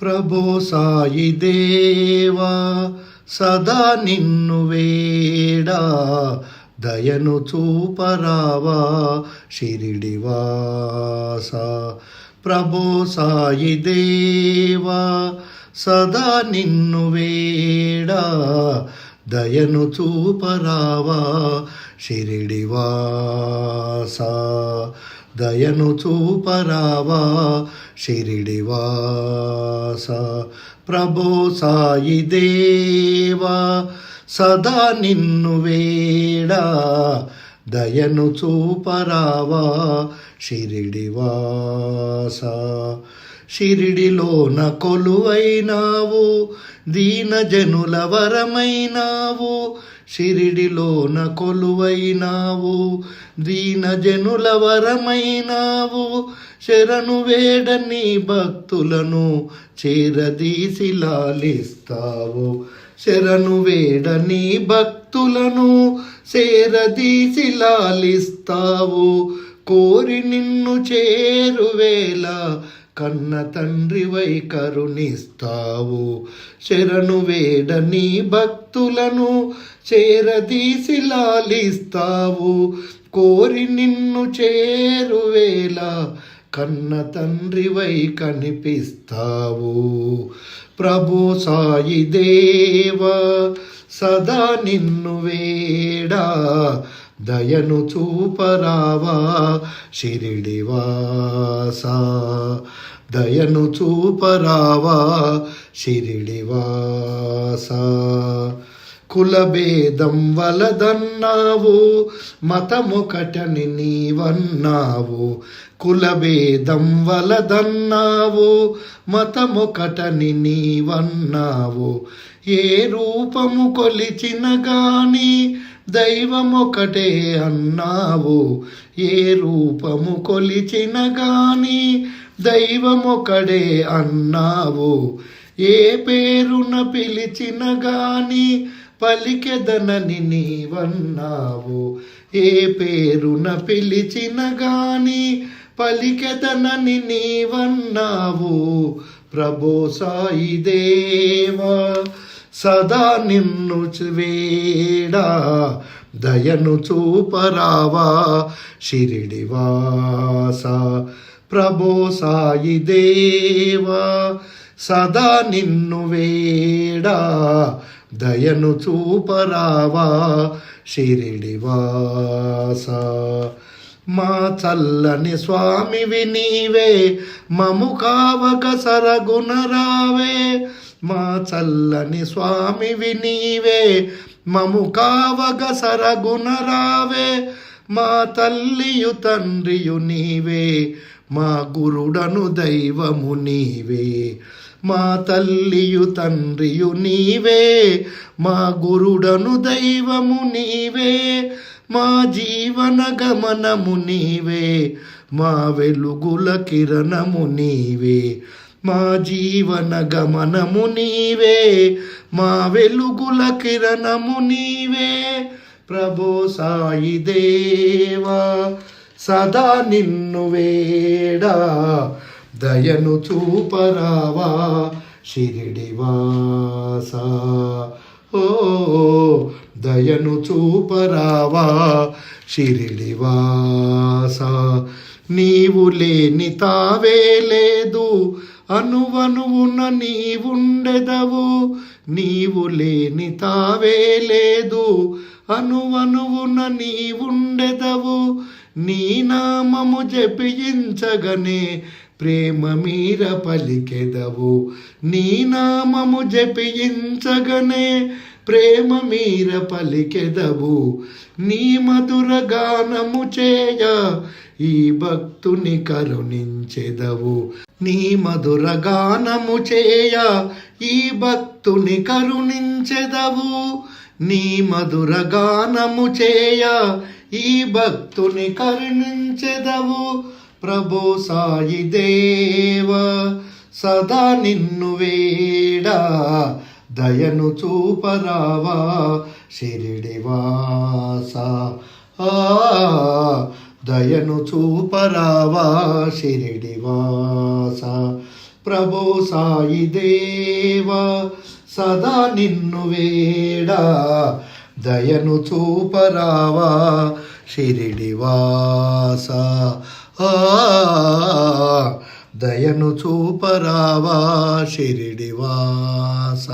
ప్రభో సాయి దేవా సదా నిన్ను వేడా దయను చూపరావా షిరిడివాస. ప్రభో సాయి దేవా సదా నిన్ను వేడా దయను చూపరావా షిరిడివాస. దయను చూపరావా షిరిడివాస. ప్రభో సాయి దేవా సదా నిన్ను వేడా దయను చూపరావా షిరిడివాస. షిరిడిలోన కొలువైనావు దీనజనుల వరమైనావు. షిరిడిలోన కొలువైనావు దీనజనుల వరమైనావు. శరణు వేడని భక్తులను చేరదీసి లాలిస్తావు. శరణు వేడని భక్తులను చేరదీసి లాలిస్తావు. కోరి నిన్ను చేరువేళ కన్న తండ్రివై కరుణిస్తావు. శరణు వేడని భక్తులను చేరదీసి లాలిస్తావు. కోరి నిన్ను చేరువేళ కన్న తండ్రివై కనిపిస్తావు. ప్రభు సాయి దేవా సదా నిన్ను వేడా దయను చూపరావా షిరిడివాస. దయను చూపరావా షిరిడివాస. కులభేదం వలదన్నావు మతమొకటని నీవన్నావు. కులభేదం వలదన్నావు మతమొకటని నీవన్నావు. ఏ రూపము కొలిచిన గాని దైవమొకటే అన్నావు. ఏ రూపము కొలిచిన గాని దైవమొకడే అన్నావు. ఏ పేరున పిలిచిన గాని పలికెదనని నీవన్నావు. ఏ పేరున పిలిచిన గాని పలికెదనని నీవన్నావు. ప్రభో సాయి దేవా సదా నిన్ను వేడా దయను చూపరావా షిరిడివాస. ప్రభో సాయి దేవా సదా నిన్ను వేడా దయను చూపరావా షిరిడివాస. మా చల్లని స్వామివి నీవే మము కావక సరగుణరావే. మా చల్లని స్వామివి నీవే మము కావక సరగుణరావే. మా తల్లియు తండ్రియు నీవే మా గురుడను దైవము నీవే. మా తల్లియు తండ్రియు నీవే మా గురుడను దైవము నీవే. మా జీవన గమనము నీవే మా వెలుగుల కిరణము నీవే. మా జీవన గమనము నీవే మా వెలుగుల కిరణము నీవే. ప్రభో సాయి దేవా సదా నిన్ను వేడా దయను చూపరావా షిరిడివాస. ఓ దయను చూపరావా షిరిడివాస. నీవు లేని తావే లేదు అనువనువున నీవుండెదవు. నీవు లేని తావే లేదు అనువనువున నీవుండెదవు. నీ నామము జపించగనే ప్రేమ మీర పలికెదవు. నీ నామము జపించగనే ప్రేమ మీర పలికెదవు. నీ మధుర గానము చేయ ఈ భక్తుని కరుణించెదవు. నీ మధుర గానము చేయ ఈ భక్తుని కరుణించెదవు. నీ మధుర గానము చేయ ఈ భక్తుని కరుణించెదవు. ప్రభో సాయి దేవా సదా నిన్ను వేడా దయను చూపరావా షిరిడివాస. దయను చూపరావా షిరిడివాస. ప్రభో సాయి దేవా సదా నిన్ను వేడా దయను చూపరావా షిరిడివాస దయను చూపరావా షిరిడివాస.